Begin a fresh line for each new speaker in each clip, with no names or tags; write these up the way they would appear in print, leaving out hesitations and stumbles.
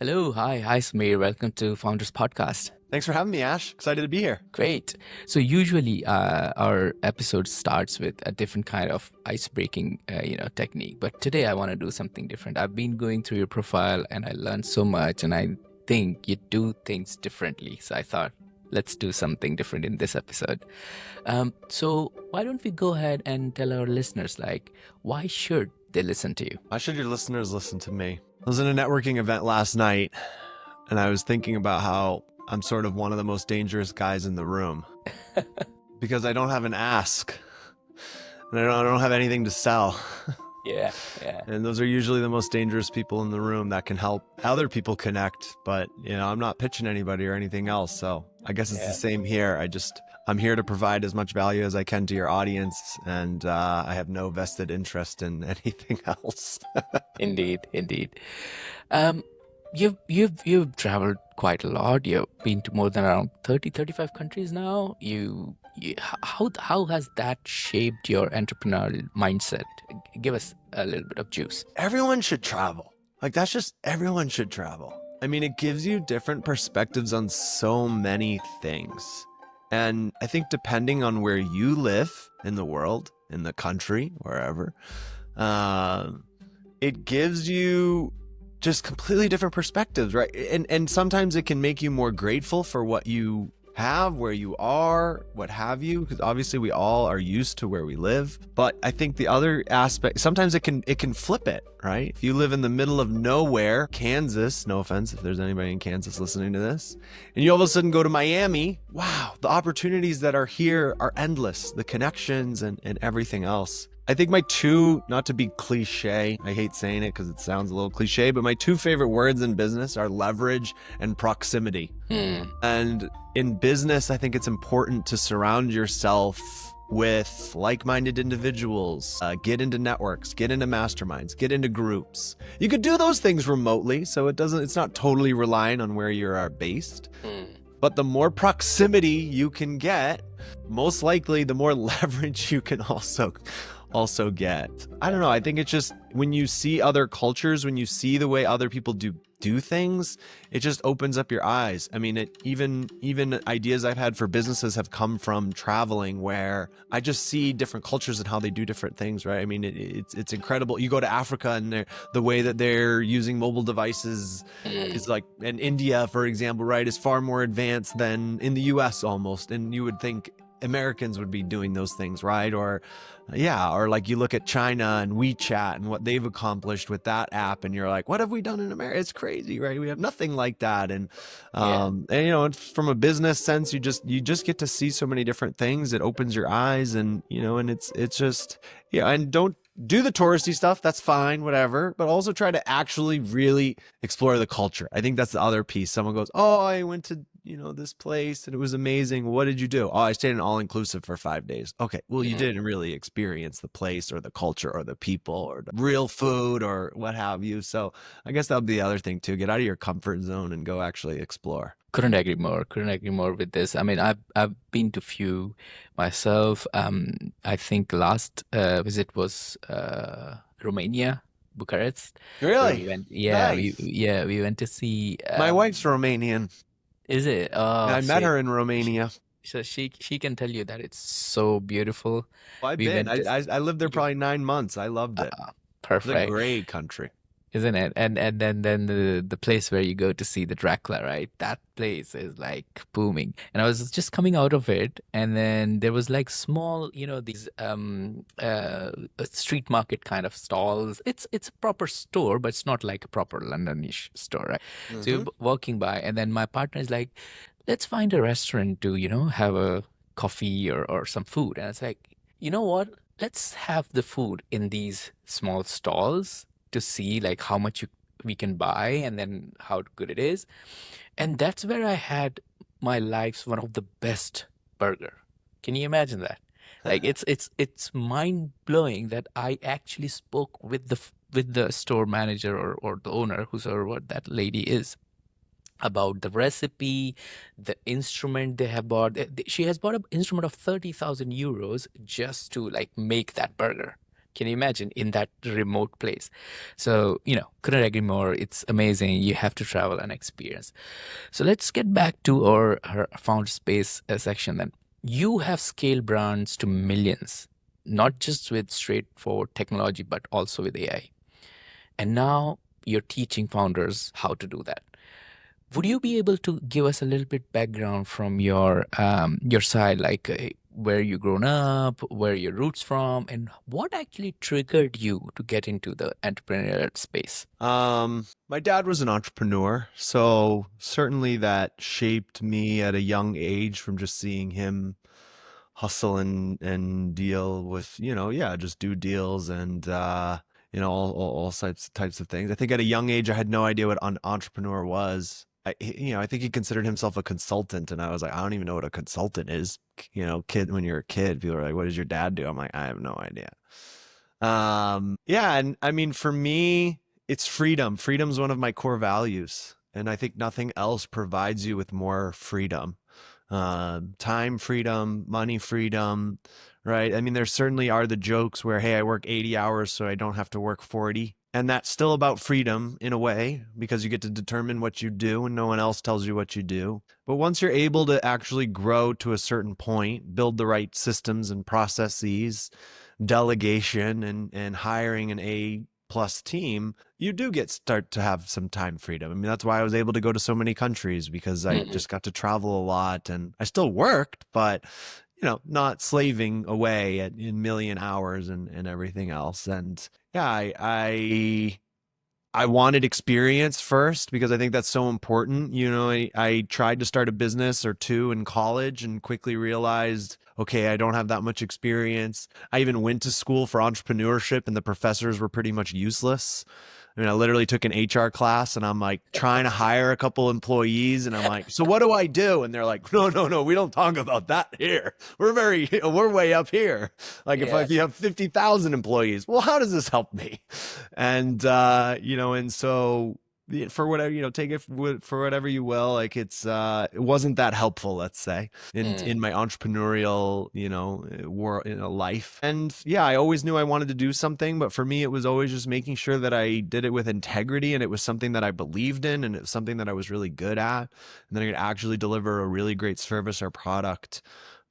Hello, hi, Samir. Welcome to Founders Podcast.
Thanks for having me, Ash. Excited to be here.
Great. So usually our episode starts with a different kind of ice-breaking, technique. But today I want to do something different. I've been going through your profile and I learned so much, and I think you do things differently. So I thought, let's do something different in this episode. So why don't we go ahead and tell our listeners, like, why should they listen to you?
Why should your listeners listen to me? I was in a networking event last night, and I was thinking about how I'm sort of one of the most dangerous guys in the room because I don't have an ask, and I don't have anything to sell.
Yeah.
And those are usually the most dangerous people in the room that can help other people connect. But, I'm not pitching anybody or anything else. So I guess it's the same here. I'm here to provide as much value as I can to your audience. And I have no vested interest in anything else.
Indeed. You've traveled quite a lot. You've been to more than around 35 countries now. How has that shaped your entrepreneurial mindset? Give us a little bit of juice.
Everyone should travel. Everyone should travel. I mean, it gives you different perspectives on so many things. And I think depending on where you live in the world, in the country, wherever, it gives you just completely different perspectives, right? And sometimes it can make you more grateful for what you have, where you are, what have you, because obviously we all are used to where we live. But I think the other aspect, sometimes it can flip it, right? If you live in the middle of nowhere, Kansas, no offense if there's anybody in Kansas listening to this, and you all of a sudden go to Miami, wow, the opportunities that are here are endless, the connections and everything else. I think my two, not to be cliche, I hate saying it because it sounds a little cliche, but my two favorite words in business are leverage and proximity. And in business, I think it's important to surround yourself with like-minded individuals, get into networks, get into masterminds, get into groups. You could do those things remotely, so it's not totally relying on where you are based. But the more proximity you can get, most likely the more leverage you can also get. I don't know. I think it's just when you see other cultures, when you see the way other people do things, it just opens up your eyes. I mean, even ideas I've had for businesses have come from traveling, where I just see different cultures and how they do different things, right? I mean, it's incredible. You go to Africa and the way that they're using mobile devices is like, in India, for example, right, is far more advanced than in the US almost. And you would think Americans would be doing those things, right? Or like you look at China and WeChat and what they've accomplished with that app, and you're like, what have we done in America? It's crazy, right? We have nothing like that. And it's from a business sense, you just get to see so many different things. It opens your eyes, and and it's just, and don't do the touristy stuff. That's fine, whatever. But also try to actually really explore the culture. I think that's the other piece. Someone goes, oh, I went to this place and it was amazing. What did you do? Oh, I stayed in all-inclusive for 5 days. Okay, well, you didn't really experience the place or the culture or the people or the real food or what have you. So I guess that would be the other thing too. Get out of your comfort zone and go actually explore.
Couldn't agree more with this. I mean, I've been to few myself. I think last visit was Romania, Bucharest. Where we
Really?
went,
Nice.
we went to see.
My wife's Romanian.
Is it? Oh,
I met
sweet.
her in Romania.
So she can tell you that it's so beautiful.
Well, I've
We
been.
went to
I lived there
you,
probably 9 months. I loved it. It's a
perfect.
great country.
Isn't it? And then the place where you go to see the Dracula, right? That place is like booming. And I was just coming out of it, and then there was like small, these street market kind of stalls. It's a proper store, but it's not like a proper Londonish store, right? So you're walking by, and then my partner is like, let's find a restaurant to, have a coffee or some food. And it's like, you know what? Let's have the food in these small stalls to see like how much we can buy and then how good it is. And that's where I had my life's one of the best burger. Can you imagine that? Like it's mind blowing that I actually spoke with the store manager or the owner, who's or what that lady is, about the recipe, the instrument they have bought. She has bought an instrument of 30,000 euros just to like make that burger. Can you imagine in that remote place? So, couldn't agree more. It's amazing. You have to travel and experience. So let's get back to our found space section then. You have scaled brands to millions, not just with straightforward technology, but also with AI. And now you're teaching founders how to do that. Would you be able to give us a little bit background from your side, like where you grown up, where your roots from, and what actually triggered you to get into the entrepreneurial space?
My dad was an entrepreneur, so certainly that shaped me at a young age from just seeing him hustle and deal with, yeah, just do deals and all types of things. I think at a young age I had no idea what an entrepreneur was. I think he considered himself a consultant, and I was like, I don't even know what a consultant is. Kid, when you're a kid, people are like, what does your dad do? I'm like, I have no idea. Yeah, and I mean, for me, it's freedom. Freedom's one of my core values, and I think nothing else provides you with more freedom. Time freedom, money freedom, right? I mean, there certainly are the jokes where, hey, I work 80 hours so I don't have to work 40. And that's still about freedom in a way, because you get to determine what you do and no one else tells you what you do. But once you're able to actually grow to a certain point, build the right systems and processes, delegation and hiring an A+ team, you do start to have some time freedom. I mean, that's why I was able to go to so many countries, because I just got to travel a lot, and I still worked, but not slaving away in million hours and everything else. And yeah, I wanted experience first, because I think that's so important. I tried to start a business or two in college and quickly realized, okay, I don't have that much experience. I even went to school for entrepreneurship and the professors were pretty much useless. I mean, I literally took an HR class and I'm like trying to hire a couple employees and I'm like, so what do I do? And they're like, no, no, no, we don't talk about that here. We're way up here. Like
Yeah.
if you have 50,000 employees, well, how does this help me? And, and so for whatever, take it for whatever you will, like it wasn't that helpful, let's say, in my entrepreneurial, world, life. And yeah, I always knew I wanted to do something, but for me, it was always just making sure that I did it with integrity and it was something that I believed in and it was something that I was really good at. And then I could actually deliver a really great service or product,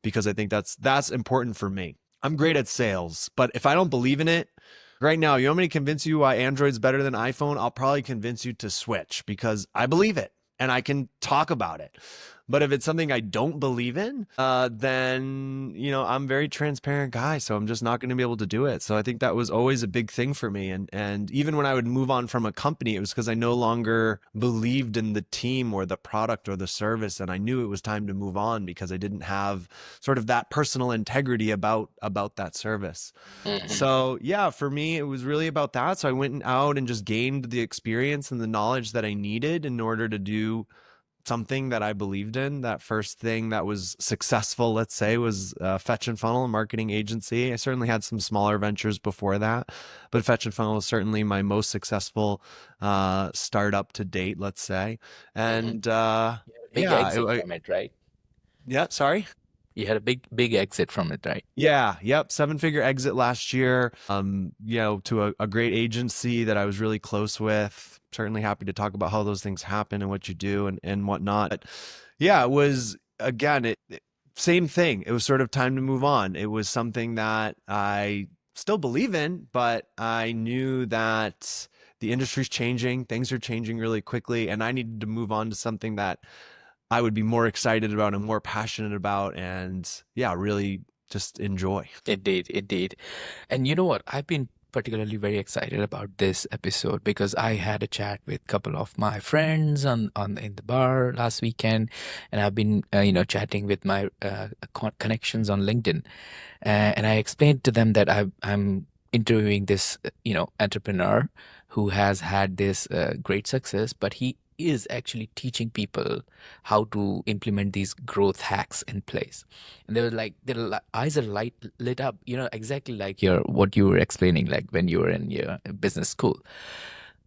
because I think that's important for me. I'm great at sales, but if I don't believe in it, right now, you want me to convince you why Android's better than iPhone? I'll probably convince you to switch because I believe it and I can talk about it. But if it's something I don't believe in, then, I'm a very transparent guy. So I'm just not going to be able to do it. So I think that was always a big thing for me. And even when I would move on from a company, it was because I no longer believed in the team or the product or the service. And I knew it was time to move on because I didn't have sort of that personal integrity about that service. So yeah, for me, it was really about that. So I went out and just gained the experience and the knowledge that I needed in order to do something that I believed in. That first thing that was successful, let's say, was Fetch and Funnel, a marketing agency. I certainly had some smaller ventures before that, but Fetch and Funnel was certainly my most successful startup to date, let's say. And
Big
yeah,
exit from it, right?
yeah, sorry.
You had a big exit from it, right?
Yeah, yep, 7-figure exit last year. To a great agency that I was really close with. Certainly happy to talk about how those things happen and what you do and whatnot. But yeah, it was again, same thing. It was sort of time to move on. It was something that I still believe in, but I knew that the industry's changing, things are changing really quickly, and I needed to move on to something that I would be more excited about and more passionate about, and yeah, really just enjoy.
It did. And you know what? I've been particularly very excited about this episode because I had a chat with a couple of my friends on in the bar last weekend, and I've been chatting with my connections on LinkedIn, and I explained to them that I'm interviewing this entrepreneur who has had this great success, but he is actually teaching people how to implement these growth hacks in place. And they were like, eyes are lit up, exactly like what you were explaining, like when you were in your business school.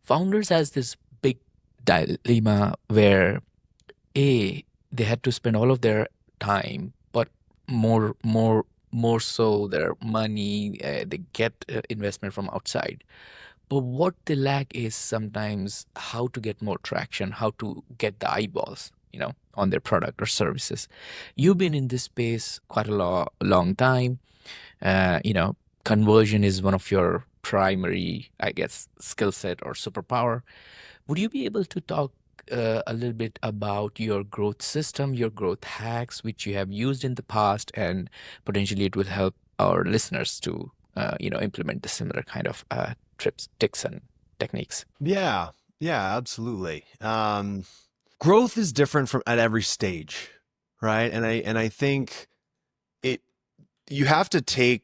Founders has this big dilemma where they had to spend all of their time, but more more so their money, they get investment from outside. But what they lack is sometimes how to get more traction, how to get the eyeballs, on their product or services. You've been in this space quite a long time. Uh, you know, Conversion is one of your primary, I guess, skill set or superpower. Would you be able to talk a little bit about your growth system, your growth hacks, which you have used in the past, and potentially it will help our listeners to, implement the similar kind of tips and techniques?
Yeah, yeah, absolutely. Growth is different from at every stage, right? And I think it you have to take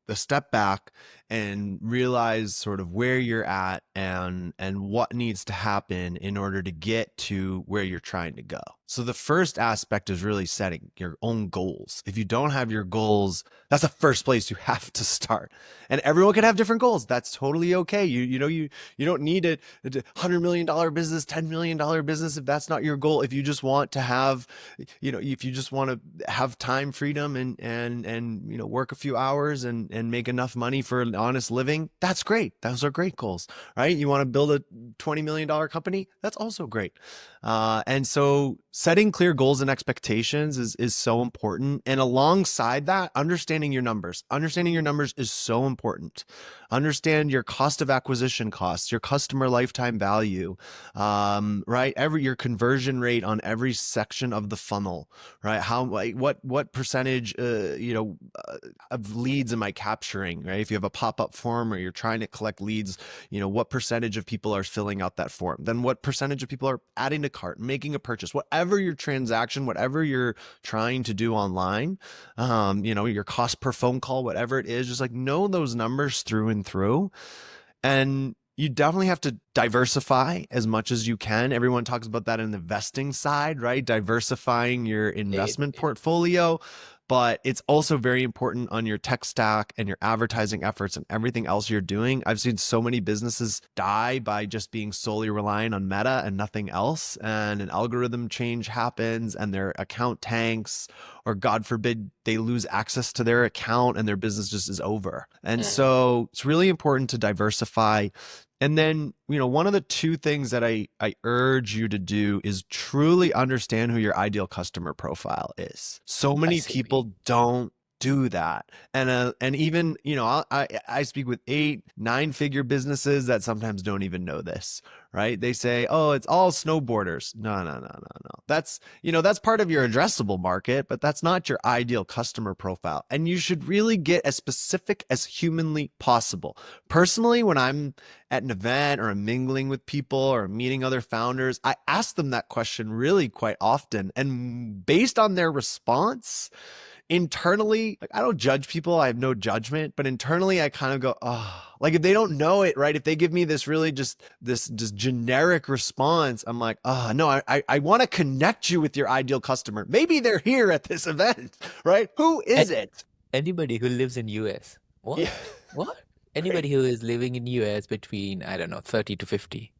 a step back and realize sort of where you're at and what needs to happen in order to get to where you're trying to go. So the first aspect is really setting your own goals. If you don't have your goals, that's the first place you have to start. And everyone can have different goals. That's totally okay. You don't need a $100 million business, $10 million business if that's not your goal. If you just want to have, if you just want to have time freedom and work a few hours and make enough money for an honest living, that's great. Those are great goals, right? You want to build a $20 million company, that's also great. And so setting clear goals and expectations is so important. And alongside that, understanding your numbers. Understanding your numbers is so important. Understand your cost of acquisition costs, your customer lifetime value, right? Your conversion rate on every section of the funnel, right? What percentage, of leads am I capturing, right? If you have a pop-up form or you're trying to collect leads, what percentage of people are filling out that form? Then what percentage of people are adding to cart, making a purchase, whatever your transaction, whatever you're trying to do online, your cost per phone call, whatever it is, just like know those numbers through and through. And you definitely have to diversify as much as you can. Everyone talks about that in the investing side, right? Diversifying your investment portfolio. But it's also very important on your tech stack and your advertising efforts and everything else you're doing. I've seen so many businesses die by just being solely reliant on Meta and nothing else. And an algorithm change happens and their account tanks, or God forbid, they lose access to their account and their business just is over. And so it's really important to diversify. And then, one of the two things that I urge you to do is truly understand who your ideal customer profile is. So many people don't do that. And even, I speak with 8, 9-figure businesses that sometimes don't even know this, right? They say, oh, it's all snowboarders. No, no, no, no, no. That's part of your addressable market, but that's not your ideal customer profile. And you should really get as specific as humanly possible. Personally, when I'm at an event or I'm mingling with people or meeting other founders, I ask them that question really quite often. And based on their response, internally, like, I don't judge people. I have no judgment, but internally I kind of go, oh, like if they don't know it, right? If they give me this really just generic response, I'm like, oh no, I want to connect you with your ideal customer. Maybe they're here at this event, right? Who is it?
Anybody who lives in US. What?
Yeah.
What? Anybody who is living in US between, I don't know, 30 to 50.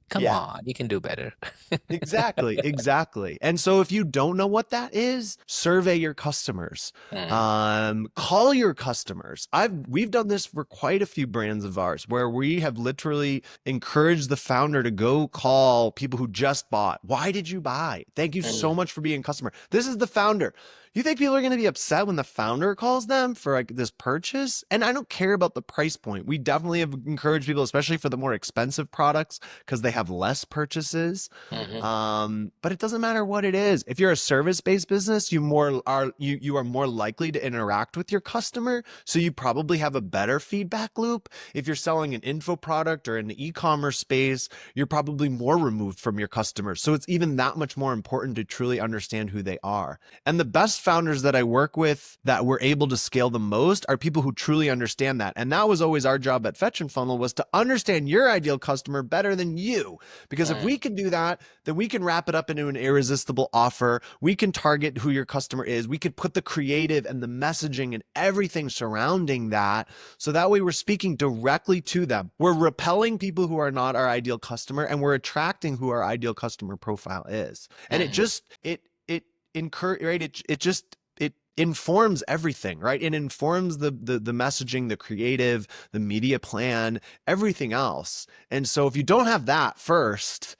Come
Yeah.
on, you can do better.
Exactly. And so if you don't know what that is, survey your customers. Call your customers. We've done this for quite a few brands of ours where we have literally encouraged the founder to go call people who just bought. Why did you buy? Thank you so much for being a customer. This is the founder. You think people are going to be upset when the founder calls them for like this purchase? And I don't care about the price point. We definitely have encouraged people, especially for the more expensive products, because they have less purchases. But it doesn't matter what it is. If you're a service-based business, you are more likely to interact with your customer. So you probably have a better feedback loop. If you're selling an info product or in the e-commerce space, you're probably more removed from your customers. So it's even that much more important to truly understand who they are. And the best founders that I work with that were able to scale the most are people who truly understand that. And that was always our job at Fetch and Funnel, was to understand your ideal customer better than you. Because if we can do that, then we can wrap it up into an irresistible offer. We can target who your customer is. We could put the creative and the messaging and everything surrounding that. So that way we're speaking directly to them. We're repelling people who are not our ideal customer, and we're attracting who our ideal customer profile is. And it informs everything, right? It informs the messaging, the creative, the media plan, everything else. And so if you don't have that first,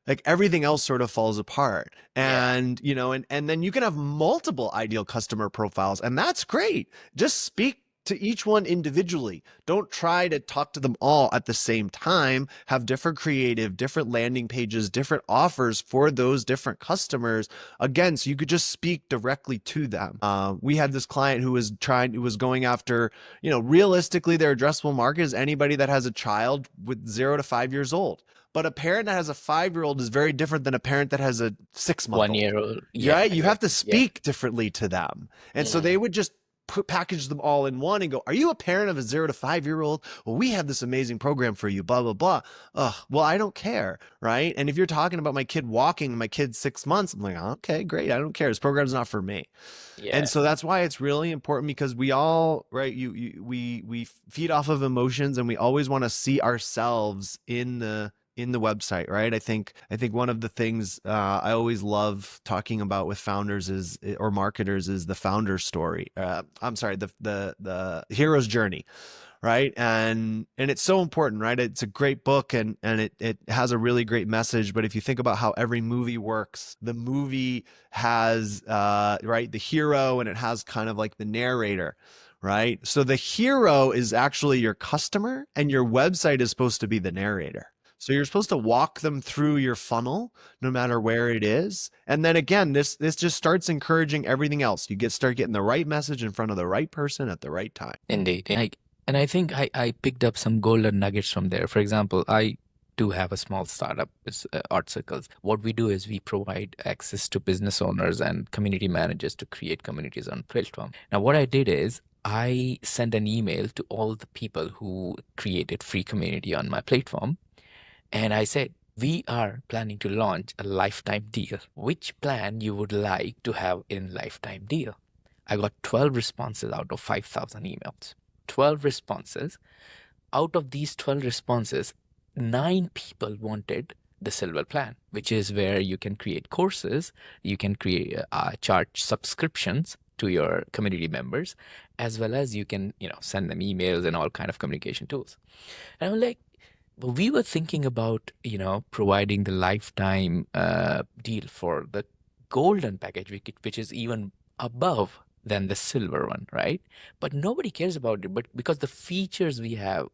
like everything else sort of falls apart.
Yeah.
And and then you can have multiple ideal customer profiles, and that's great. Just speak to each one individually. Don't try to talk to them all at the same time. Have different creative, different landing pages, different offers for those different customers. Again, so you could just speak directly to them. We had this client who was going after, realistically, their addressable market is anybody that has a child with 0 to 5 years old. But a parent that has a 5-year-old is very different than a parent that has a 6 month
1
old.
year old.
Right?
Yeah.
You have to
Yeah.
speak differently to them. And so they
Mm.
would just package them all in one and go, are you a parent of a 0 to 5-year-old? Well, we have this amazing program for you, blah, blah, blah. Well, I don't care. Right. And if you're talking about my kid walking, my kid's 6 months, I'm like, okay, great. I don't care. This program's not for me. And
Yeah.
so that's why it's really important, because we all, right, we feed off of emotions, and we always want to see ourselves in the website, right? I think one of the things I always love talking about with founders or marketers is the founder story. I'm sorry, the hero's journey, right? And it's so important, right? It's a great book, and it has a really great message. But if you think about how every movie works, the movie has right, the hero, and it has kind of like the narrator. Right. So the hero is actually your customer, and your website is supposed to be the narrator. So you're supposed to walk them through your funnel, no matter where it is. And then again, this just starts encouraging everything else. You start getting the right message in front of the right person at the right time.
Indeed. And I think I picked up some golden nuggets from there. For example, I do have a small startup, it's Art Circles. What we do is we provide access to business owners and community managers to create communities on platform. Now, what I did is I sent an email to all the people who created free community on my platform. And I said, we are planning to launch a lifetime deal. Which plan you would like to have in lifetime deal? I got 12 responses out of 5,000 emails. 12 responses. Out of these 12 responses, 9 people wanted the silver plan, which is where you can create courses, you can charge subscriptions to your community members, as well as you can, send them emails and all kind of communication tools. And I'm like, well, we were thinking about, providing the lifetime deal for the golden package, which is even above than the silver one, right? But nobody cares about it. But because the features we have,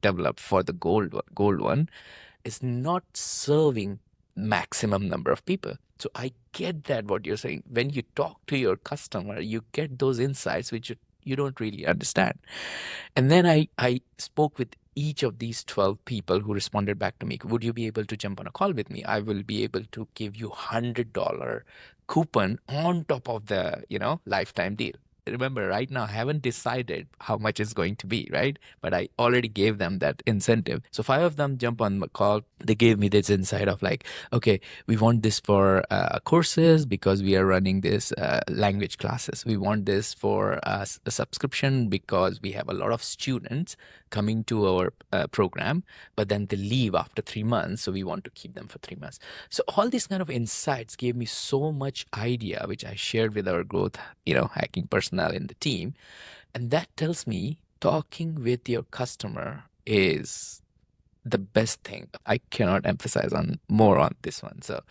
developed for the gold one is not serving maximum number of people. So I get that what you're saying. When you talk to your customer, you get those insights which you don't really understand. And then I spoke with each of these 12 people who responded back to me. Would you be able to jump on a call with me? I will be able to give you $100 coupon on top of the, lifetime deal. Remember, right now, I haven't decided how much it's going to be, right? But I already gave them that incentive. So 5 of them jump on the call. They gave me this insight of like, okay, we want this for courses because we are running this language classes. We want this for a subscription because we have a lot of students coming to our program, but then they leave after 3 months. So we want to keep them for 3 months. So all these kind of insights gave me so much idea, which I shared with our growth, hacking personnel in the team. And that tells me talking with your customer is the best thing. I cannot emphasize on more on this one. So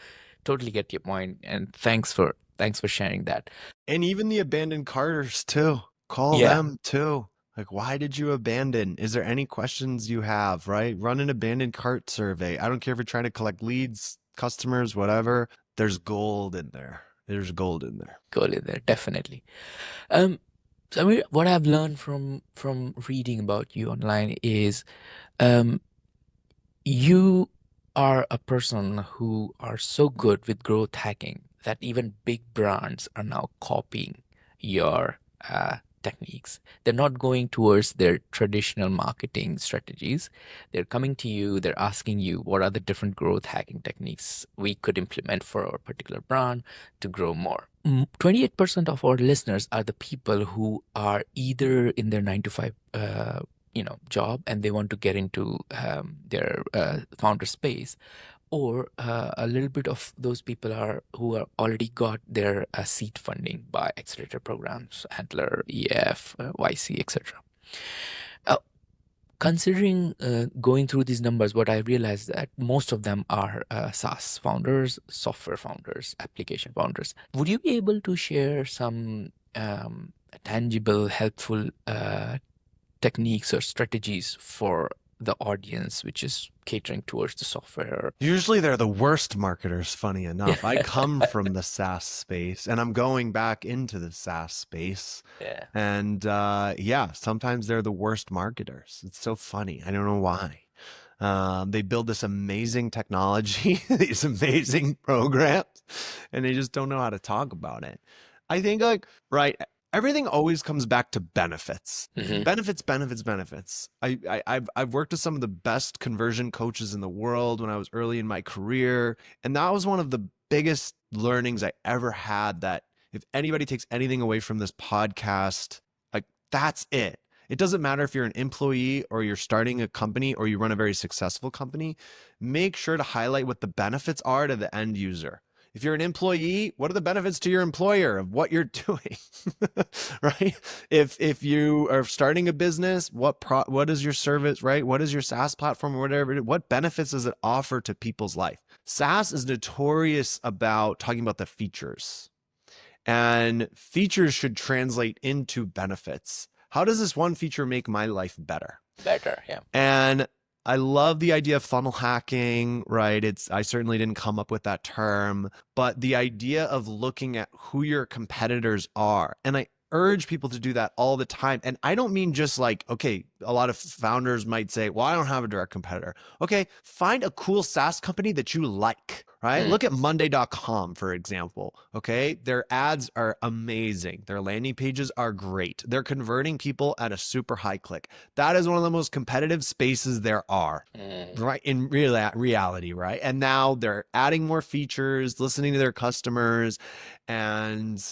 totally get your point. And thanks for sharing that.
And even the abandoned carters too. Call
Yeah.
them too. Like, why did you abandon? Is there any questions you have, right? Run an abandoned cart survey. I don't care if you're trying to collect leads, customers, whatever. There's gold in there. There's gold in there.
Goal in there, definitely. So Samir, what I've learned from reading about you online is you are a person who are so good with growth hacking that even big brands are now copying your techniques. They're not going towards their traditional marketing strategies. They're coming to you, they're asking you what are the different growth hacking techniques we could implement for our particular brand to grow more. 28% of our listeners are the people who are either in their 9 to 5 job and they want to get into their founder space, or a little bit of those people are who are already got their seed funding by accelerator programs, Antler, EF, YC, etc. Uh, Considering going through these numbers, what I realized that most of them are SaaS founders, software founders, application founders. Would you be able to share some tangible, helpful techniques or strategies for the audience which is catering towards the software?
Usually they're the worst marketers, funny enough. I
Yeah.
come from the SaaS space and I'm going back into the SaaS space.
Yeah.
And yeah, sometimes they're the worst marketers. It's so funny. I don't know why. They build this amazing technology, these amazing programs, and they just don't know how to talk about it. I think like, right, everything always comes back to benefits.
Hmm.
Benefits, benefits, benefits. I've worked with some of the best conversion coaches in the world when I was early in my career, and that was one of the biggest learnings I ever had. That if anybody takes anything away from this podcast, like that's it. It doesn't matter if you're an employee or you're starting a company or you run a very successful company. Make sure to highlight what the benefits are to the end user. If you're an employee, what are the benefits to your employer of what you're doing? Right? If you are starting a business, what is your service, right? What is your SaaS platform or whatever? What benefits does it offer to people's life? SaaS is notorious about talking about the features, and features should translate into benefits. How does this one feature make my life better?
Better, yeah.
And I love the idea of funnel hacking, right? I certainly didn't come up with that term, but the idea of looking at who your competitors are. And I urge people to do that all the time. And I don't mean just like, okay, a lot of founders might say, well, I don't have a direct competitor. Okay, find a cool SaaS company that you like, right? Look at Monday.com, for example. Okay, their ads are amazing. Their landing pages are great. They're converting people at a super high click. That is one of the most competitive spaces there are, right? In reality, right? And now they're adding more features, listening to their customers, and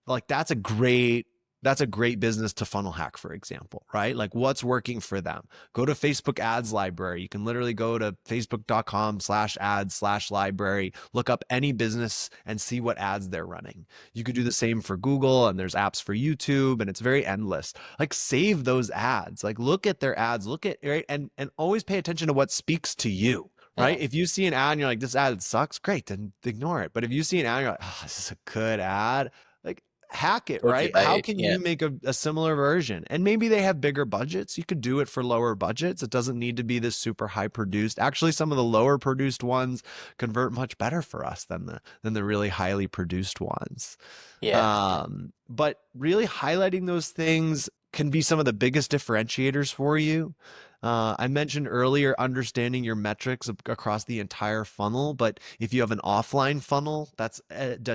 like that's a great business to funnel hack, for example, right? Like what's working for them. Go to Facebook ads library. You can literally go to facebook.com/ads/library, look up any business and see what ads they're running. You could do the same for Google, and there's apps for YouTube, and it's very endless. Like save those ads, like look at their ads, look at, right? And always pay attention to what speaks to you. Right? If you see an ad and you're like, this ad sucks, great, then ignore it. But if you see an ad and you're like, oh, this is a good ad, like hack it,
Totally
right? How
right.
can
Yeah.
you make a similar version? And maybe they have bigger budgets. You could do it for lower budgets. It doesn't need to be this super high produced. Actually, some of the lower produced ones convert much better for us than the really highly produced ones.
Yeah.
But really highlighting those things can be some of the biggest differentiators for you. I mentioned earlier understanding your metrics across the entire funnel, but if you have an offline funnel, that's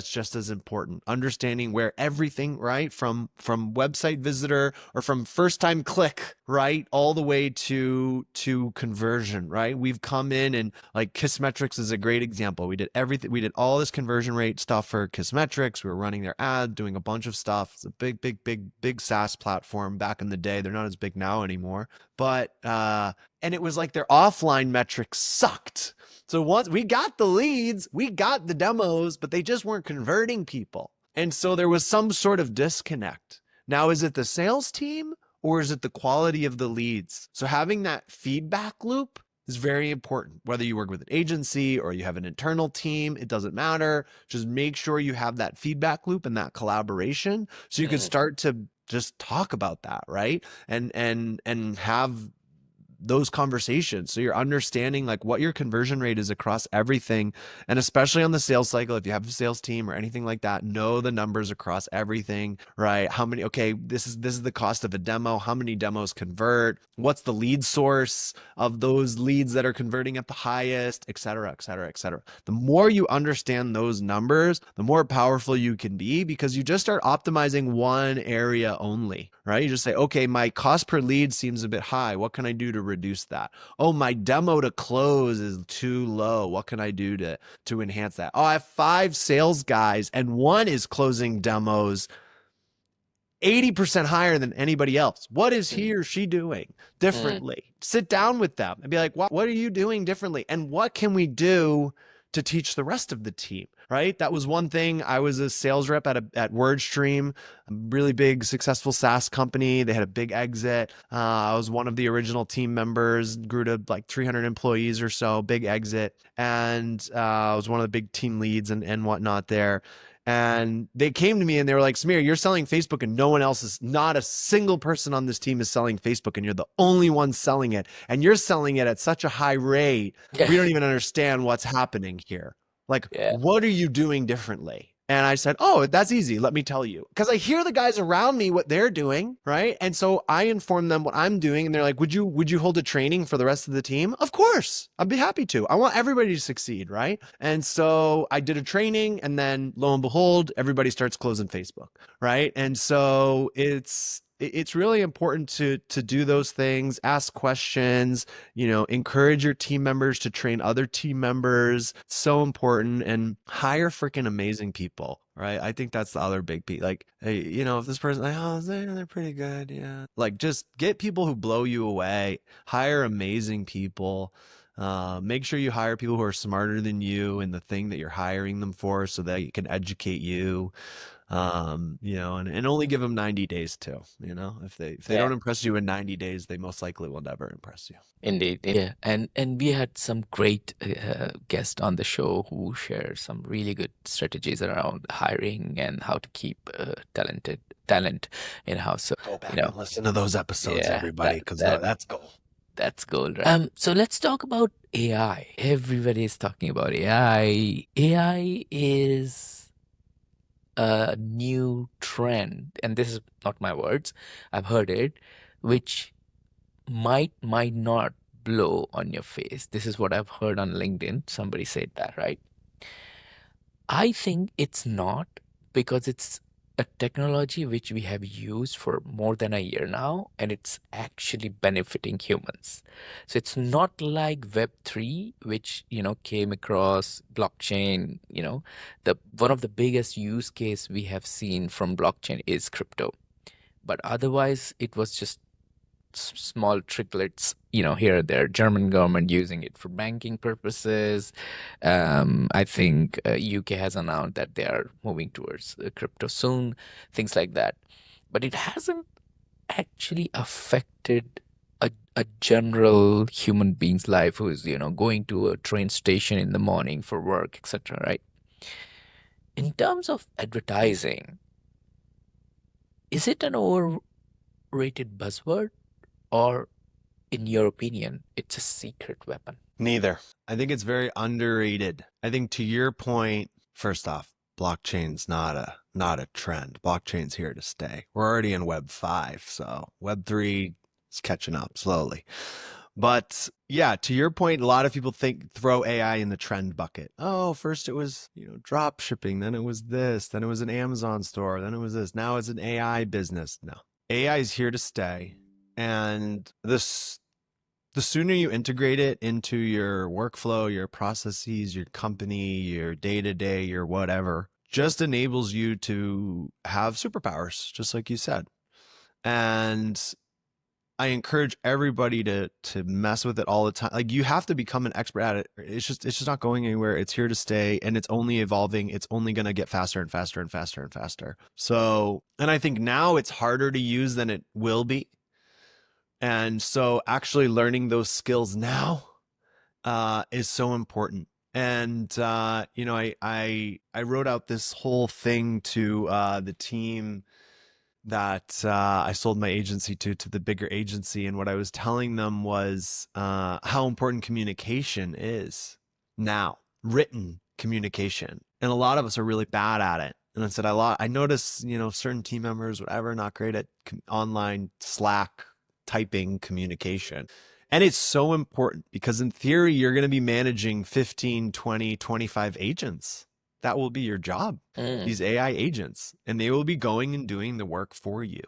just as important. Understanding where everything, right, from website visitor or from first time click, right, all the way to conversion, right? We've come in and like Kissmetrics is a great example. We did everything. We did all this conversion rate stuff for Kissmetrics. We were running their ad, doing a bunch of stuff. It's a big SaaS platform back in the day. They're not as big now anymore. But and it was like their offline metrics sucked. So once we got the leads, we got the demos, but they just weren't converting people. And so there was some sort of disconnect. Now, is it the sales team or is it the quality of the leads? So having that feedback loop is very important. Whether you work with an agency or you have an internal team, it doesn't matter. Just make sure you have that feedback loop and that collaboration so you can start to just talk about that, right? And have those conversations so you're understanding like what your conversion rate is across everything, and especially on the sales cycle. If you have a sales team or anything like that, know the numbers across everything, right? How many, okay, this is the cost of a demo, how many demos convert, what's the lead source of those leads that are converting at the highest, et cetera, et cetera, et cetera. The more you understand those numbers, the more powerful you can be, because you just start optimizing one area only, right? You just say, okay, my cost per lead seems a bit high, what can I do to reduce that? Oh, my demo to close is too low, what can I do to enhance that? Oh, I have 5 sales guys and one is closing demos. 80% higher than anybody else. What is he
Mm.
or she doing
Mm.
differently? Sit down with them and be like, what are you doing differently? And what can we do to teach the rest of the team, right? That was one thing. I was a sales rep at WordStream, a really big, successful SaaS company. They had a big exit. I was one of the original team members, grew to like 300 employees or so, big exit. And I was one of the big team leads and whatnot there. And they came to me and they were like, Samir, you're selling Facebook and no one else is, not a single person on this team is selling Facebook and you're the only one selling it. And you're selling it at such a high rate.
Yeah.
We don't even understand what's happening here. Like,
Yeah.
what are you doing differently? And I said, oh, that's easy. Let me tell you. Because I hear the guys around me what they're doing, right? And so I inform them what I'm doing. And they're like, would you hold a training for the rest of the team? Of course. I'd be happy to. I want everybody to succeed, right? And so I did a training and then lo and behold, everybody starts closing Facebook, right? And so it's really important to do those things, ask questions, encourage your team members to train other team members. It's so important, and hire freaking amazing people, right? I think that's the other big piece. Like, hey, if this person, like, oh, they're pretty good, yeah. Like, just get people who blow you away. Hire amazing people. Make sure you hire people who are smarter than you in the thing that you're hiring them for, so that it can educate you. And only give them 90 days too. If they
Yeah.
don't impress you in 90 days, they most likely will never impress you.
Indeed. Yeah. And we had some great guests on the show who share some really good strategies around hiring and how to keep talent in house. So,
Go back and listen to those episodes,
yeah,
everybody, because that's gold.
that's gold, right? So let's talk about AI. Everybody is talking about AI. AI is a new trend, and this is not my words. I've heard it, which might not blow on your face. This is what I've heard on LinkedIn. Somebody said that, right? I think it's not, because it's a technology which we have used for more than a year now, and it's actually benefiting humans. So it's not like Web3, which came across blockchain. The one of the biggest use case we have seen from blockchain is crypto, but otherwise it was just small tricklets, here and there. German government using it for banking purposes. I think UK has announced that they are moving towards crypto soon, things like that. But it hasn't actually affected a general human being's life who is, going to a train station in the morning for work, etc. Right? In terms of advertising, is it an overrated buzzword, or in your opinion, it's a secret weapon?
Neither. I think it's very underrated. I think, to your point, first off, blockchain's not a trend. Blockchain's here to stay. We're already in Web 5, so Web 3 is catching up slowly. But yeah, to your point, a lot of people throw AI in the trend bucket. Oh, first it was, drop shipping, then it was this, then it was an Amazon store, then it was this. Now it's an AI business. No. AI is here to stay. And the sooner you integrate it into your workflow, your processes, your company, your day-to-day, your whatever, just enables you to have superpowers, just like you said. And I encourage everybody to mess with it all the time. Like, you have to become an expert at it. It's just not going anywhere. It's here to stay, and it's only evolving. It's only going to get faster and faster and faster and faster. So, and I think now it's harder to use than it will be. And so actually learning those skills now is so important. And I wrote out this whole thing to the team that I sold my agency to the bigger agency. And what I was telling them was how important communication is now, written communication. And a lot of us are really bad at it. And I said, I notice, certain team members, whatever, not great at online Slack typing communication. And it's so important because in theory, you're going to be managing 15, 20, 25 agents. That will be your job, these AI agents, and they will be going and doing the work for you.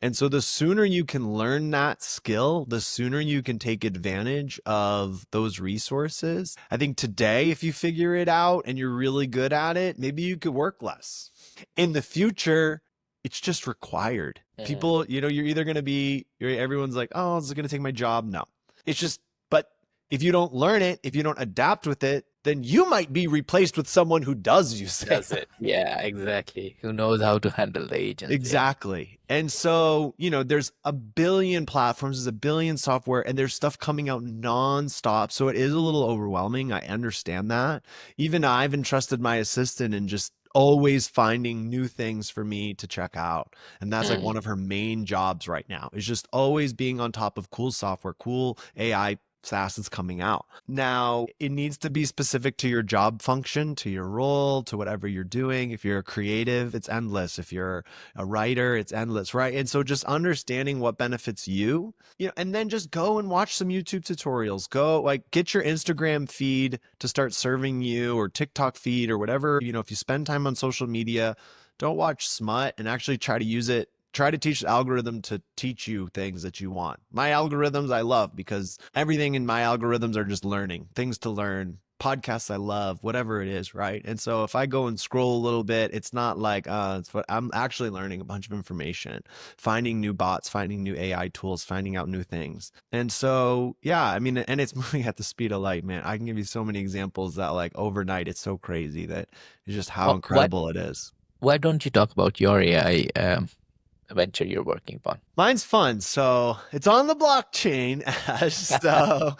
And so the sooner you can learn that skill, the sooner you can take advantage of those resources. I think today, if you figure it out and you're really good at it, maybe you could work less. In the future, it's just required.
Mm.
People, you're either going to be, everyone's like, oh, is it going to take my job? No, it's just, but if you don't learn it, if you don't adapt with it, then you might be replaced with someone who does use it.
Does it? Yeah, exactly. Who knows how to handle the agents? Yeah.
Exactly. And so, there's a billion platforms, there's a billion software, and there's stuff coming out nonstop. So it is a little overwhelming. I understand that. Even I've entrusted my assistant in just always finding new things for me to check out. And that's like one
Mm.
of her main jobs right now, is just always being on top of cool software, cool AI SaaS is coming out. Now, it needs to be specific to your job function, to your role, to whatever you're doing. If you're a creative, it's endless. If you're a writer, it's endless, right? And so just understanding what benefits you, and then just go and watch some YouTube tutorials. Go, like, get your Instagram feed to start serving you, or TikTok feed, or whatever. If you spend time on social media, don't watch smut, and actually try to use it. Try to teach the algorithm to teach you things that you want. My algorithms I love, because everything in my algorithms are just learning, things to learn, podcasts I love, whatever it is, right? And so if I go and scroll a little bit, it's not like, it's what I'm actually learning a bunch of information, finding new bots, finding new AI tools, finding out new things. And so, yeah, I mean, and it's moving at the speed of light, man. I can give you so many examples that, like, overnight, it's so crazy that it's just how
Oh,
incredible it is.
why don't you talk about your AI venture you're working on?
Mine's fun. So it's on the blockchain. So,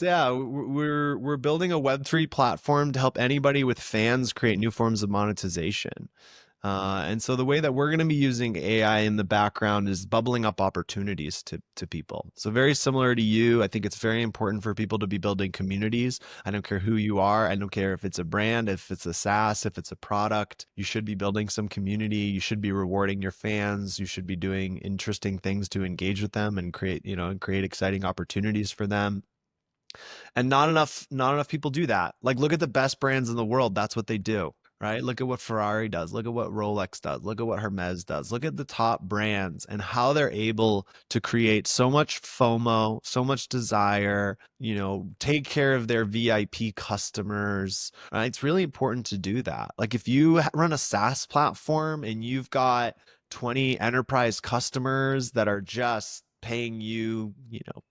yeah, we're building a Web3 platform to help anybody with fans create new forms of monetization. And so the way that we're going to be using AI in the background is bubbling up opportunities to people. So very similar to you, I think it's very important for people to be building communities. I don't care who you are. I don't care if it's a brand, if it's a SaaS, if it's a product. You should be building some community. You should be rewarding your fans. You should be doing interesting things to engage with them and create exciting opportunities for them. And not enough people do that. Like, look at the best brands in the world. That's what they do, right? Look at what Ferrari does. Look at what Rolex does. Look at what Hermes does. Look at the top brands and how they're able to create so much FOMO, so much desire, take care of their VIP customers, right? It's really important to do that. Like, if you run a SaaS platform and you've got 20 enterprise customers that are just paying you,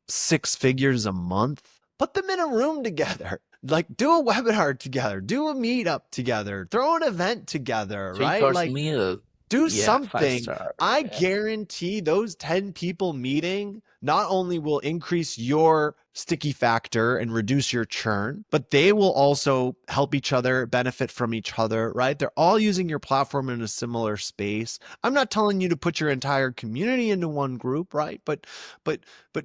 6 figures a month, put them in a room together. Like, do a webinar together, do a meetup together, throw an event together,
Three
right?
course
Like,
meal.
do
Yeah, five
something.
star.
I
Yeah.
guarantee those 10 people meeting not only will increase your sticky factor and reduce your churn, but they will also help each other, benefit from each other, right? They're all using your platform in a similar space. I'm not telling you to put your entire community into one group, right? But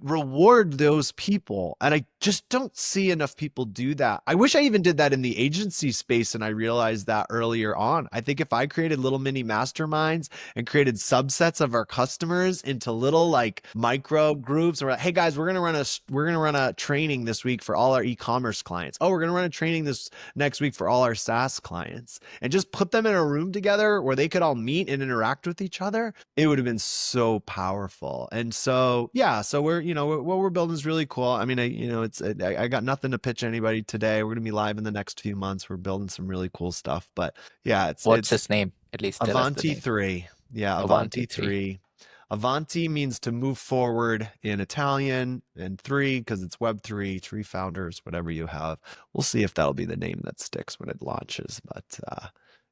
reward those people. And I just don't see enough people do that. I wish I even did that in the agency space, and I realized that earlier on. I think if I created little mini masterminds and created subsets of our customers into little, like, micro groups, or, hey guys, we're gonna run a training this week for all our e-commerce clients. Oh, we're gonna run a training this next week for all our SaaS clients, and just put them in a room together where they could all meet and interact with each other. It would have been so powerful. And so, yeah, so what we're building is really cool. I mean, I got nothing to pitch anybody today. We're gonna be live in the next few months. We're building some really cool stuff. But yeah,
What's
it's
his name? At least tell us the
Avanti
name.
3. Yeah,
Avanti
Avanti
3.
3. Avanti means to move forward in Italian, and 3 because it's Web3, 3 founders, whatever you have. We'll see if that'll be the name that sticks when it launches. But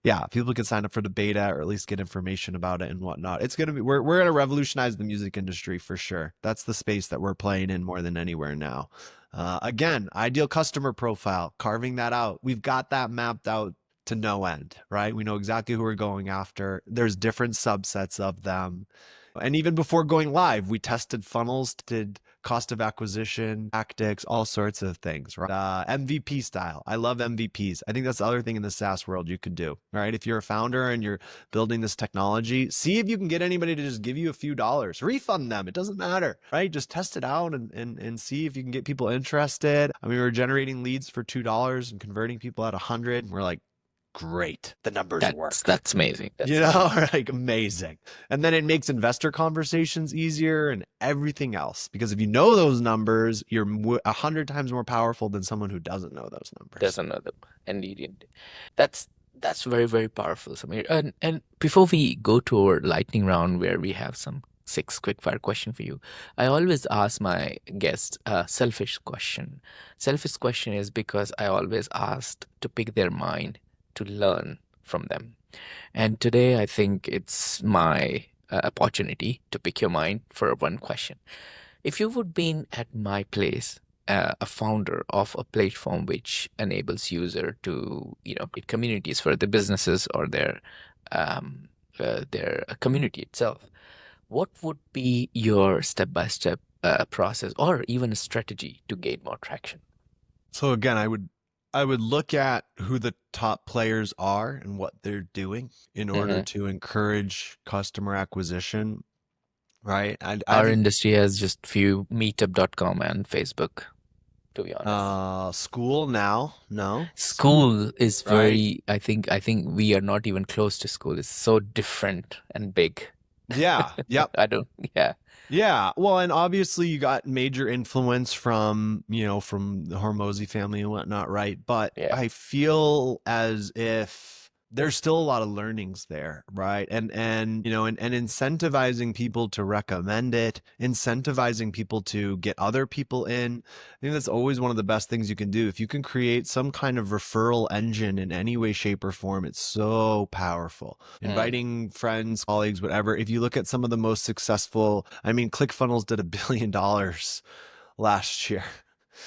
yeah, people can sign up for the beta, or at least get information about it and whatnot. It's gonna be we're gonna revolutionize the music industry for sure. That's the space that we're playing in more than anywhere now. Again, ideal customer profile, carving that out. We've got that mapped out to no end, right? We know exactly who we're going after. There's different subsets of them. And even before going live, we tested funnels, did cost of acquisition, tactics, all sorts of things, right? MVP style. I love MVPs. I think that's the other thing in the SaaS world you could do, right? If you're a founder and you're building this technology, see if you can get anybody to just give you a few dollars, refund them. It doesn't matter, right? Just test it out and see if you can get people interested. I mean, we're generating leads for $2 and converting people at 100. And we're like, great, the numbers work.
That's amazing. That's amazing.
Like, amazing. And then it makes investor conversations easier and everything else, because if you know those numbers, you're 100 times more powerful than someone who doesn't know those numbers.
Doesn't know them. Indeed. That's That's very, very powerful, Samir. And before we go to our lightning round, where we have some six quickfire question for you, I always ask my guests a selfish question. Selfish question is because I always asked to pick their mind to learn from them. And today, I think it's my opportunity to pick your mind for one question. If you would been at my place, a founder of a platform which enables user to, create communities for the businesses or their community itself, what would be your step-by-step process or even a strategy to gain more traction?
So again, I would look at who the top players are and what they're doing in order
Mhm.
to encourage customer acquisition, right? I
Our
haven't
industry has just few meetup.com and Facebook, to be honest.
school now, no,
School is
right?
very, I think we are not even close to school. It's so different and big.
Yeah, yep.
I don't, yeah,
Yeah, well, and obviously you got major influence from, from the Hormozy family and whatnot, right? But
yeah.
I feel as if there's still a lot of learnings there, right? And incentivizing people to recommend it, incentivizing people to get other people in. I think that's always one of the best things you can do. If you can create some kind of referral engine in any way, shape, or form, it's so powerful.
Mm,
Inviting friends, colleagues, whatever. If you look at some of the most successful, I mean, ClickFunnels did $1 billion last year.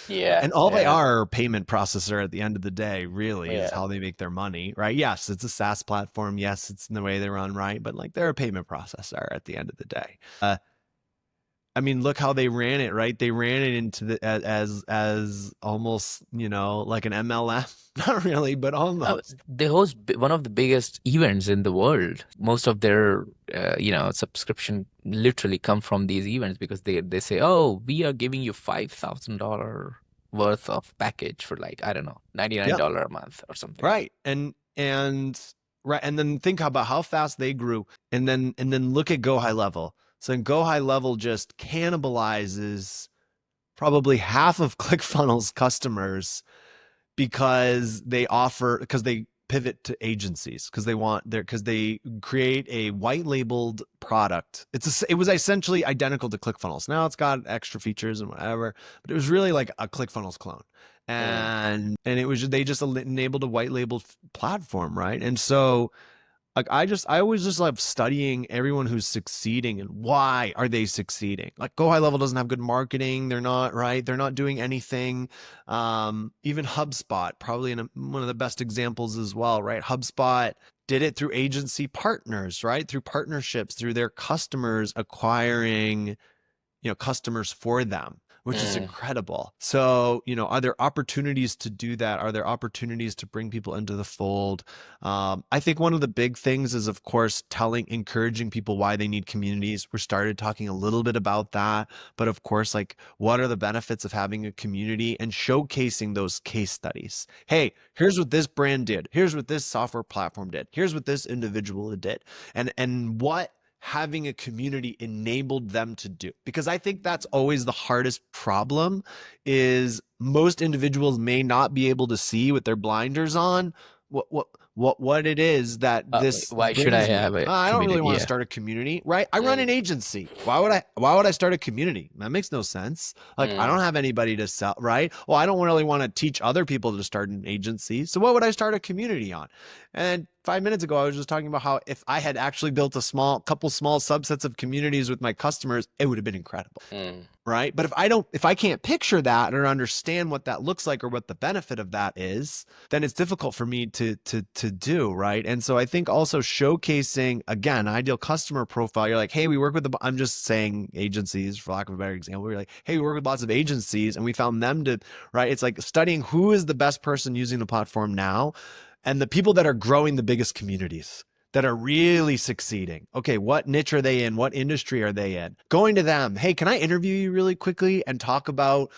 yeah,
And all they
yeah,
are payment processor at the end of the day, really, is
yeah.
how they make their money, right? Yes, it's a SaaS platform. Yes, it's in the way they run, right? But like they're a payment processor at the end of the day. I mean, look how they ran it, right? They ran it into the as almost, like an MLM. Not really, but almost.
They host one of the biggest events in the world. Most of their, subscription literally come from these events because they say, oh, we are giving you $5,000 worth of package for like, I don't know, $99
Yeah.
a month or something.
Right. And right. And then think about how fast they grew. And then look at Go High Level. So Go High Level just cannibalizes probably half of ClickFunnels customers because they pivot to agencies because they create a white labeled product. It was essentially identical to ClickFunnels. Now it's got extra features and whatever, but it was really like a ClickFunnels clone.
Mm,
And it was they just enabled a white labeled platform, right? And so like I always just love studying everyone who's succeeding and why are they succeeding. Like Go High Level doesn't have good marketing. They're not right. They're not doing anything. Even HubSpot, probably one of the best examples as well, right? HubSpot did it through agency partners, right? Through partnerships, through their customers acquiring customers for them, which is
mm,
incredible. So are there opportunities to do that? Are there opportunities to bring people into the fold? I think one of the big things is, of course, encouraging people why they need communities. We started talking a little bit about that, but of course, like what are the benefits of having a community and showcasing those case studies? Hey, here's what this brand did. Here's what this software platform did. Here's what this individual did. And what having a community enabled them to do, because I think that's always the hardest problem, is most individuals may not be able to see with their blinders on what it is that this
why should I
brings me.
have a
I don't really
community?
want to
Yeah.
start a community, right? I run
Mm,
an agency. Why would I start a community? That makes no sense. Like I
mm,
don't have anybody to sell, right? Well, I don't really want to teach other people to start an agency. So what would I start a community on? And 5 minutes ago, I was just talking about how if I had actually built a couple small subsets of communities with my customers, it would have been incredible,
mm,
right? But if I can't picture that or understand what that looks like or what the benefit of that is, then it's difficult for me to do, right? And so I think also showcasing, again, ideal customer profile. You're like, hey, we work with I'm just saying agencies for lack of a better example. We're like, hey, we work with lots of agencies and we found them to, right? It's like studying who is the best person using the platform now and the people that are growing the biggest communities that are really succeeding. Okay, what niche are they in? What industry are they in? Going to them, hey, can I interview you really quickly and talk about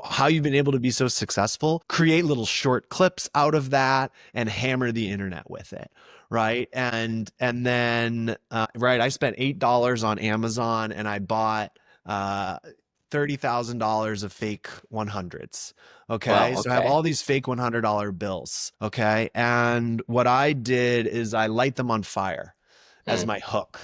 how you've been able to be so successful? Create little short clips out of that and hammer the internet with it, right? And then right, I spent $8 on Amazon and I bought $30,000 of fake 100s. Okay.
Wow.
So I have
Okay.
all these fake $100 bills. Okay. And what I did is I light them on fire as
Mm.
my hook.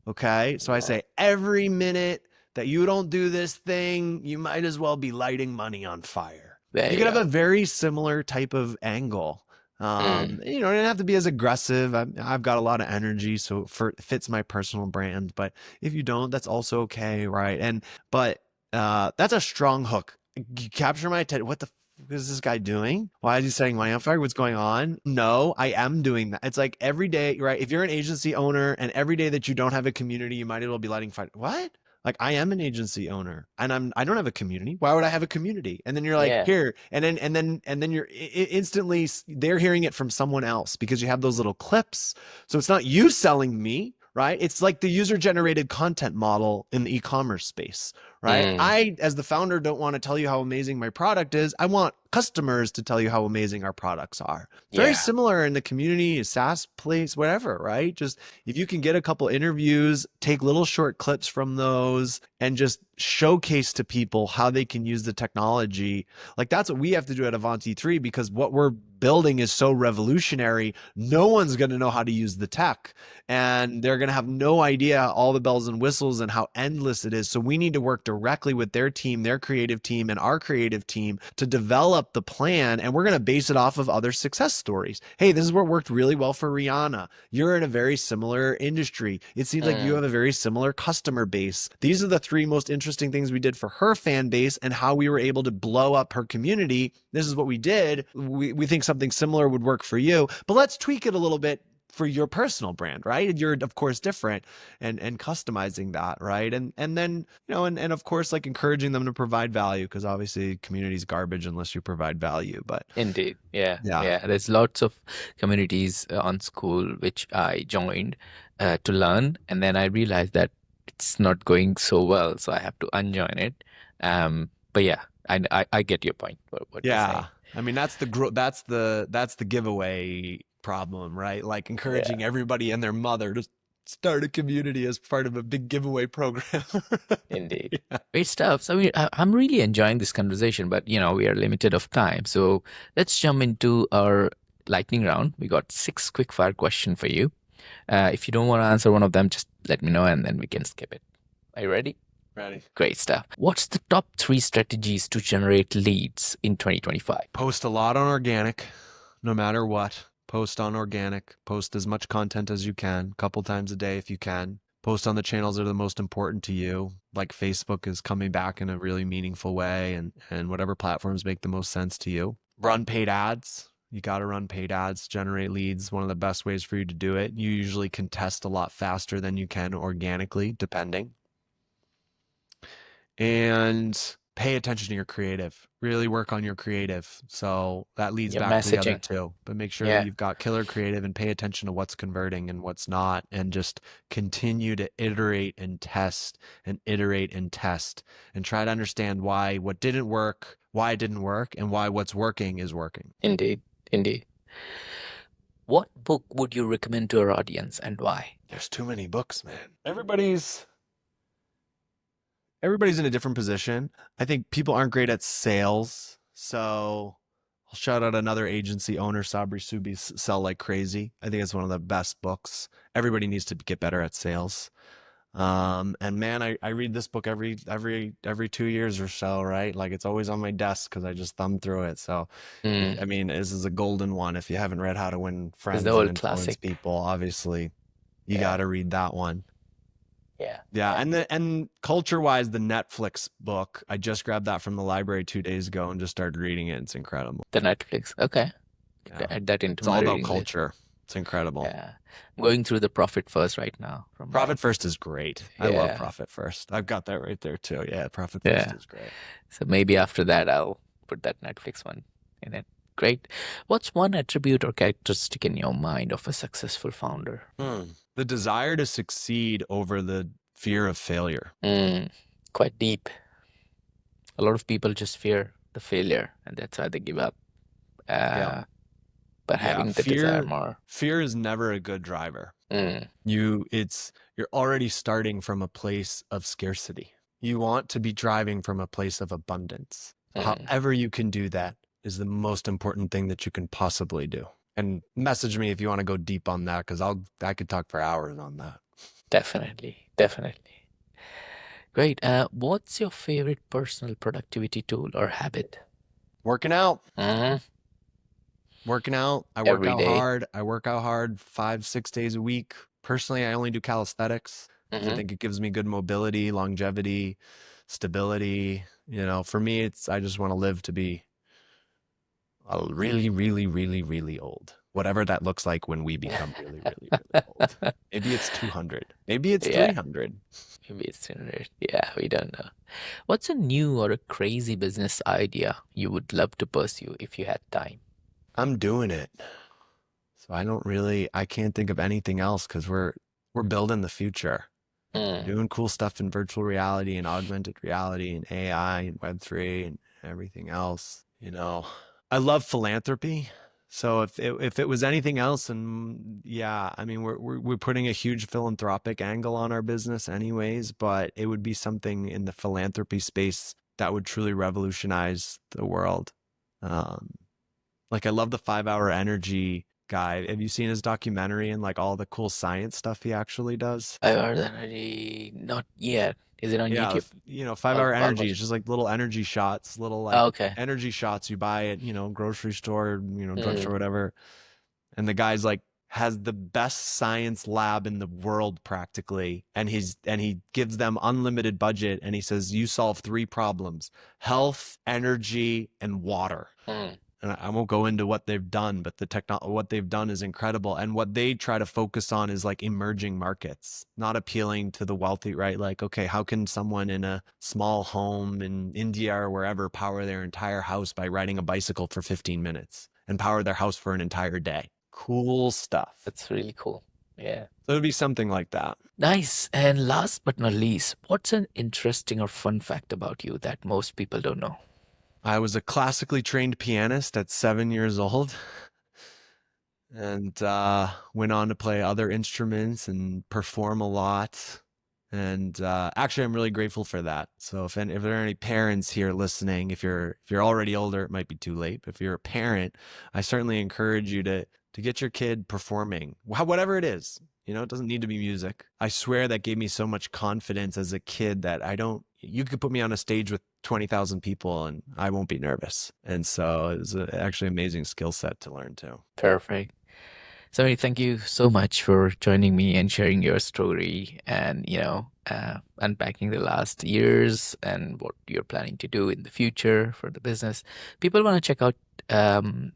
Okay. So I
Wow.
say, every minute that you don't do this thing, you might as well be lighting money on fire.
There
You
you
could have
go.
a very similar type of angle.
Mm.
You know, it doesn't have to be as aggressive. I've got a lot of energy, so it fits my personal brand. But if you don't, that's also okay, right? But that's a strong hook. You capture my attention. What the is this guy doing? Why is he setting money on fire? What's going on? No, I am doing that. It's like every day, right? If you're an agency owner and every day that you don't have a community, you might as well be lighting fire. What? Like I am an agency owner and I don't have a community. Why would I have a community? And then you're like,
Yeah.
here, and then you're instantly they're hearing it from someone else because you have those little clips. So it's not you selling me, right? It's like the user generated content model in the e-commerce space, right?
Mm.
I, as the founder, don't want to tell you how amazing my product is. I want customers to tell you how amazing our products are. Very
Yeah.
similar in the community, SaaS place, whatever, right? Just if you can get a couple interviews, take little short clips from those and just showcase to people how they can use the technology. Like that's what we have to do at Avanti 3 because what we're building is so revolutionary. No one's going to know how to use the tech and they're going to have no idea all the bells and whistles and how endless it is. So we need to work directly with their team, their creative team, and our creative team to develop the plan. And we're going to base it off of other success stories. Hey, this is what worked really well for Rihanna. You're in a very similar industry. It seems like you
Mm.
have a very similar customer base. These are the three most interesting things we did for her fan base and how we were able to blow up her community. This is what we did. We think something similar would work for you, but let's tweak it a little bit for your personal brand, right? And you're of course different and customizing that, right? And then, you know, and of course like encouraging them to provide value because obviously community's garbage unless you provide value. But
Indeed. Yeah.
yeah.
Yeah. There's lots of communities on school which I joined to learn, and then I realized that it's not going so well, so I have to unjoin it. But yeah, I get your point. What you're
Yeah.
saying.
I mean, that's the giveaway problem, right? Like encouraging
Yeah.
everybody and their mother to start a community as part of a big giveaway program.
Indeed.
Yeah.
Great stuff. So I'm really enjoying this conversation, but we are limited of time. So let's jump into our lightning round. We got 6 quick-fire questions for you. If you don't want to answer one of them, just let me know and then we can skip it. Are you ready?
Ready.
Great stuff. What's the top 3 strategies to generate leads in 2025?
Post a lot on organic, no matter what. Post on organic. Post as much content as you can, a couple times a day if you can. Post on the channels that are the most important to you. Like Facebook is coming back in a really meaningful way and whatever platforms make the most sense to you. Run paid ads. You got to run paid ads, generate leads. One of the best ways for you to do it. You usually can test a lot faster than you can organically, depending. And pay attention to your creative. Really work on your creative. So that leads
Your
back to the other
messaging.
two. But make sure that
Yeah,
you've got killer creative and pay attention to what's converting and what's not. And just continue to iterate and test and iterate and test and try to understand why what didn't work, why it didn't work, and why what's working is working.
indeed. Indeed. What book would you recommend to our audience and why?
There's too many books, man. Everybody's in a different position. I think people aren't great at sales. So I'll shout out another agency owner, Sabri Subi, Sell Like Crazy. I think it's one of the best books. Everybody needs to get better at sales. And man, I read this book every 2 years or so, right? Like it's always on my desk because I just thumb through it. So
Mm,
I mean, this is a golden one. If you haven't read How to Win
it's the
Friends and
old
Influence
classic.
People, obviously you got
Yeah,
to read that one.
yeah,
Yeah,
yeah.
and culture-wise, the Netflix book, I just grabbed that from the library 2 days ago and just started reading it. It's incredible.
The Netflix. Okay.
Yeah.
Add that into
It's
my
all about
reading list.
culture. It's incredible.
Yeah. I'm going through the Profit First right now from
Profit First is great. I love
yeah,
Profit First. I've got that right there too. Yeah, Profit First
yeah.
is great.
So maybe after that I'll put that Netflix one in it. Great. What's one attribute or characteristic in your mind of a successful founder?
The desire to succeed over the fear of failure.
Quite deep. A lot of people just fear the failure and that's why they give up.
Yeah.
But
Yeah,
having the desire more.
fear is never a good driver.
Mm,
You're already starting from a place of scarcity. You want to be driving from a place of abundance.
Mm,
However you can do that is the most important thing that you can possibly do. And message me if you want to go deep on that, because I could talk for hours on that.
definitely, definitely. Great. What's your favorite personal productivity tool or habit?
Working out.
Mm,
Working out. I work
every
out
day.
hard. I work out hard 5-6 days a week. Personally, I only do calisthenics because I
Mm-hmm.
think it gives me good mobility, longevity, stability. For me, I just want to live to be really, really, really, really old. Whatever that looks like when we become really, really, really old. Maybe it's 200. Maybe it's
Yeah,
300.
maybe it's 200. Yeah, we don't know. What's a new or a crazy business idea you would love to pursue if you had time?
I'm doing it. So I can't think of anything else because we're building the future. We're
Mm,
doing cool stuff in virtual reality and augmented reality and AI and Web3 and everything else. I love philanthropy. So if it was anything else, and yeah, I mean we're putting a huge philanthropic angle on our business anyways, but it would be something in the philanthropy space that would truly revolutionize the world. Um, like I love the 5 Hour Energy guy. Have you seen his documentary and like all the cool science stuff he actually does?
I heard already. Not yet. Is it on
Yeah,
YouTube?
5 Hour
I'll
Energy
watch
is
it.
just like little energy shots, little like
Oh, okay.
energy shots you buy at, grocery store,
Mm,
drugstore, whatever. And the guy's like has the best science lab in the world practically. And he gives them unlimited budget and he says, you solve three problems: health, energy, and water.
mm,
And I won't go into what they've done, but what they've done is incredible. And what they try to focus on is like emerging markets, not appealing to the wealthy, right? Like, okay, how can someone in a small home in India or wherever power their entire house by riding a bicycle for 15 minutes and power their house for an entire day? Cool stuff.
that's really cool. Yeah.
So it would be something like that.
Nice. And last but not least, what's an interesting or fun fact about you that most people don't know?
I was a classically trained pianist at 7 years old. And went on to play other instruments and perform a lot. And actually, I'm really grateful for that. So if there are any parents here listening, if you're already older, it might be too late. But if you're a parent, I certainly encourage you to get your kid performing, whatever it is. It doesn't need to be music. I swear that gave me so much confidence as a kid that you could put me on a stage with 20,000 people and I won't be nervous. And so it was actually an amazing skill set to learn too.
Perfect. Samir, thank you so much for joining me and sharing your story and, unpacking the last years and what you're planning to do in the future for the business. People want to check out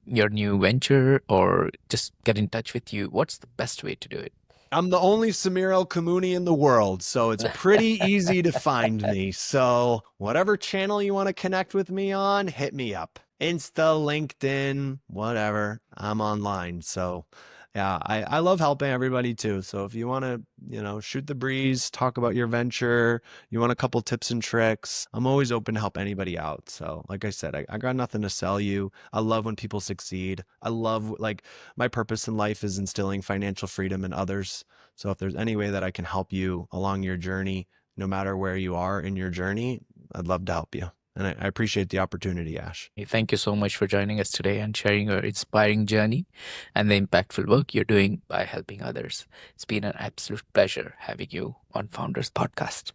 your new venture or just get in touch with you. What's the best way to do it?
I'm the only Samir ElKamouny in the world, so it's pretty easy to find me. So whatever channel you want to connect with me on, hit me up. Insta, LinkedIn, whatever. I'm online. So yeah, I love helping everybody too. So if you want to, shoot the breeze, talk about your venture, you want a couple tips and tricks, I'm always open to help anybody out. So like I said, I got nothing to sell you. I love when people succeed. I love like my purpose in life is instilling financial freedom in others. So if there's any way that I can help you along your journey, no matter where you are in your journey, I'd love to help you. And I appreciate the opportunity, Ash.
Thank you so much for joining us today and sharing your inspiring journey and the impactful work you're doing by helping others. It's been an absolute pleasure having you on Founders Podcast.